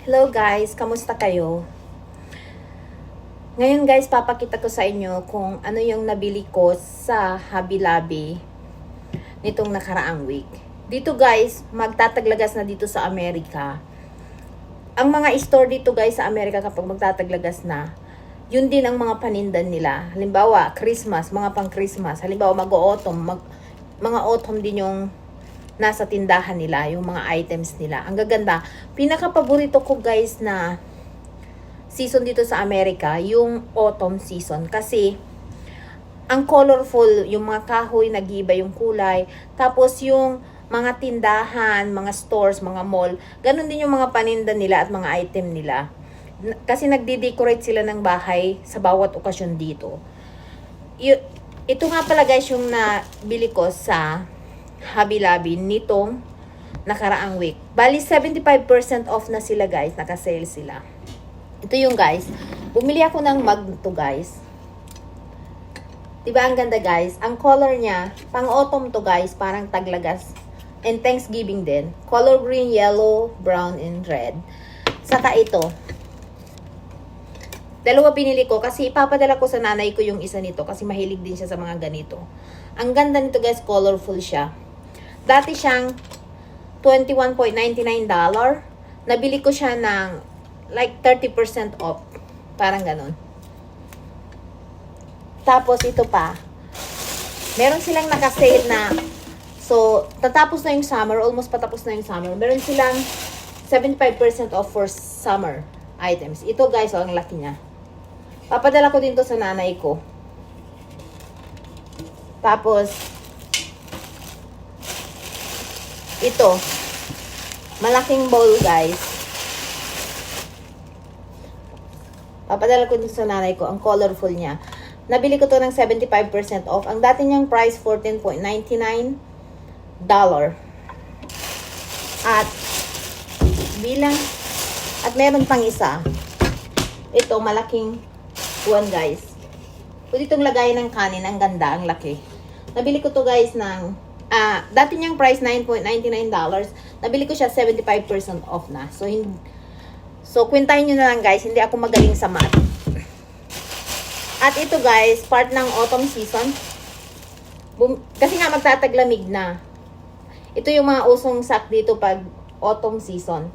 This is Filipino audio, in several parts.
Hello guys, kamusta kayo? Ngayon guys, papakita ko sa inyo kung ano yung nabili ko sa Hobby Lobby nitong nakaraang week. Dito guys, magtataglagas na dito sa Amerika. Ang mga store dito guys sa Amerika kapag magtataglagas na, yun din ang mga panindan nila. Halimbawa, Christmas, mga pang Christmas. Halimbawa, mag-autumn, mga autumn din yung nasa tindahan nila, yung mga items nila. Ang gaganda. Pinaka-paborito ko guys na season dito sa Amerika, yung autumn season. Kasi, ang colorful, yung mga kahoy, nag-iiba yung kulay. Tapos yung mga tindahan, mga stores, mga mall, ganun din yung mga paninda nila at mga item nila. Kasi nagde-decorate sila ng bahay sa bawat okasyon dito. Ito nga pala guys yung nabili ko sa Hobby Lobby nitong nakaraang week. Bali 75% off na sila guys, naka-sale sila. Ito yung guys, bumili ako ng mug to guys. Diba ang ganda guys? Ang color niya, pang autumn to guys, parang taglagas. And Thanksgiving din. Color green, yellow, brown, and red. Saka ito. Dalawa binili ko kasi ipapadala ko sa nanay ko yung isa nito kasi mahilig din siya sa mga ganito. Ang ganda nito guys, colorful siya. Dati siyang $21.99. Nabili ko siya ng like 30% off. Parang ganon. Tapos ito pa. Meron silang naka-sale na. So, tatapos na yung summer. Almost patapos na yung summer. Meron silang 75% off for summer items. Ito guys, ang laki niya. Papadala ko din to sa nanay ko. Tapos, ito, malaking bowl guys. Papadala ko din sa nanay ko. Ang colorful niya. Nabili ko to ng 75% off. Ang dati niyang price, $14.99. At meron pang isa. Ito, malaking one guys. Pwede itong lagay ng kanin. Ang ganda, ang laki. Nabili ko to guys ng dati niyang price $9.99. Nabili ko siya 75% off na. So kwentahin nyo na lang guys, hindi ako magaling sa math. At ito guys, part ng autumn season. Kasi nga magtataglamig na. Ito yung mga usong sack dito pag autumn season.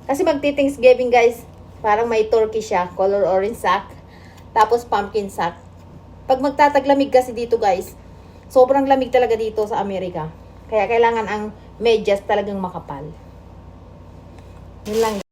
Kasi magti-Thanksgiving guys, parang may turkey siya, color orange sack. Tapos pumpkin sack. Pag magtataglamig kasi dito guys, sobrang lamig talaga dito sa Amerika. Kaya kailangan ang medyas talagang makapal. Yun lang.